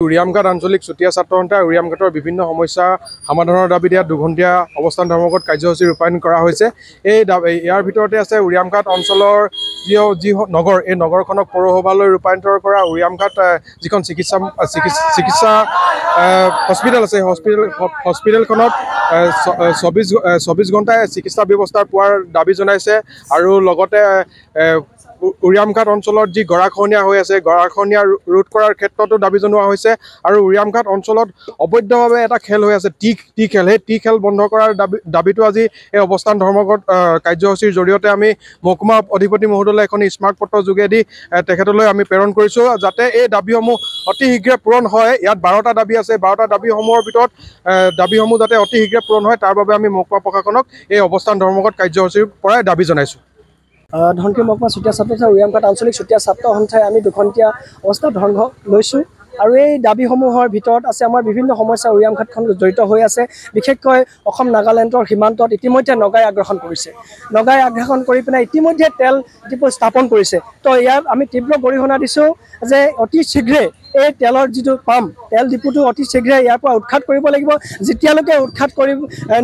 উৰিয়ামঘাট আঞ্চলিক চুতীয়া ছাত্ৰ সন্থাই উৰিয়ামঘাটৰ বিভিন্ন সমস্যা সমাধানৰ দাবী দিয়া দুঘণ্টীয়া অৱস্থান ধৰ্মঘট কাৰ্যসূচী ৰূপায়ণ কৰা হৈছে। ইয়াৰ ভিতৰতে আছে উৰিয়ামঘাট অঞ্চলৰ যি নগৰ, এই নগৰখনক পৌৰসভালৈ ৰূপান্তৰ কৰা উৰিয়ামঘাট যিখন চিকিৎসা হস্পিটেল আছে, হস্পিটেলখনত 24 ঘণ্টাই চিকিৎসা ব্যৱস্থা পোৱাৰ দাবী জনাইছে। আৰু লগতে উৰিয়ামঘাট অঞ্চলত যি গৰাখহনীয়া হৈ আছে, গৰাখহনীয়া ৰোধ কৰাৰ ক্ষেত্ৰতো দাবী জনোৱা হৈছে। আৰু উৰিয়ামঘাট অঞ্চলত অবৈধভাৱে এটা খেল হৈ আছে, টি খেল, সেই টি খেল বন্ধ কৰাৰ দাবীটো আজি এই অৱস্থান ধৰ্মঘট কাৰ্যসূচীৰ জৰিয়তে আমি মহকুমা অধিপতি মহোদয়লৈ এখন স্মাৰক পত্ৰৰ যোগেদি তেখেতলৈ আমি প্ৰেৰণ কৰিছোঁ, যাতে এই দাবীসমূহ অতি শীঘ্ৰে পূৰণ হয়। ইয়াত 12টা দাবী আছে, 12টা দাবীসমূহৰ ভিতৰত দাবীসমূহ যাতে অতি শীঘ্ৰে পূৰণ হয়, তাৰ বাবে আমি মহকুমা প্ৰশাসনক এই অৱস্থান ধৰ্মঘট কাৰ্যসূচীৰ পৰাই দাবী জনাইছোঁ। ধনশিৰি মহকুমা চুতীয়া ছাত্ৰ সন্থা উৰিয়ামঘাট আঞ্চলিক চুতীয়া ছাত্ৰ সন্থাই আমি দুঘণ্টীয়া অৱস্থাত ধৰ্মঘট লৈছোঁ। আৰু এই দাবীসমূহৰ ভিতৰত আছে আমাৰ বিভিন্ন সমস্যা উৰিয়ামঘাটখন জড়িত হৈ আছে। বিশেষকৈ অসম নাগালেণ্ডৰ সীমান্তত ইতিমধ্যে নগাই আগ্ৰাসন কৰিছে। নগাই আগ্ৰাসন কৰি পিনে ইতিমধ্যে তেল ডিপু স্থাপন কৰিছে। তো ইয়াত আমি তীব্ৰ গৰিহণা দিছোঁ যে অতি শীঘ্ৰে এই তেলৰ যিটো পাম্প, তেল ডিপুটো অতি শীঘ্ৰে ইয়াৰ পৰা উৎখাত কৰিব লাগিব। যেতিয়ালৈকে উৎখাত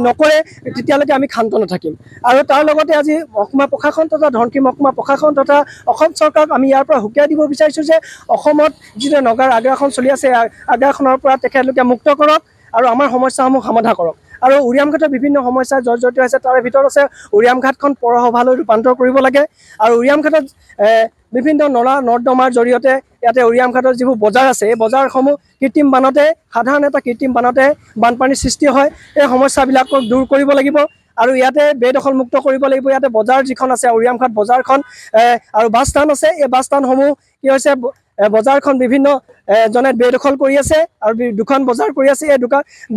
নকৰে তেতিয়ালৈকে আমি ক্ষান্ত নাথাকিম। আৰু তাৰ লগতে আজি মহকুমা প্ৰশাসন তথা ধনশিৰি মহকুমা প্ৰশাসন তথা অসম চৰকাৰক আমি ইয়াৰ পৰা সকীয়াই দিব বিচাৰিছোঁ যে অসমত যিটো নগাৰ আগ্ৰাসন চলি আছে, আগ্ৰাসনৰ পৰা তেখেতলোকে মুক্ত কৰক আৰু আমাৰ সমস্যাসমূহ সমাধান কৰক। আৰু উৰিয়ামঘাটৰ বিভিন্ন সমস্যা জৰ্জৰিত হৈছে, তাৰে ভিতৰত আছে উৰিয়ামঘাটখন পৌৰসভালৈ ৰূপান্তৰ কৰিব লাগে। আৰু উৰিয়ামঘাটত বিভিন্ন নলা নৰ্দমাৰ জৰিয়তে ইয়াতে উৰিয়ামঘাটৰ যিবোৰ বজাৰ আছে, এই বজাৰসমূহ সাধাৰণ এটা কৃত্ৰিম বানতে বানপানীৰ সৃষ্টি হয়। এই সমস্যাবিলাকক দূৰ কৰিব লাগিব আৰু ইয়াতে বেদখল মুক্ত কৰিব লাগিব। ইয়াতে বজাৰ যিখন আছে উৰিয়ামঘাট বজাৰখন আৰু বাছ ষ্টেণ্ড আছে, এই বাছ ষ্টেণ্ডসমূহ কি হৈছে, বজাৰখন বিভিন্ন জনে বেদখল কৰি আছে আৰু দোকান বজাৰ কৰি আছে। এই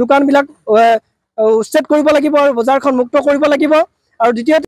দোকানবিলাক উচ্ছেদ কৰিব লাগিব আৰু বজাৰখন মুক্ত কৰিব লাগিব। আৰু দ্বিতীয়তে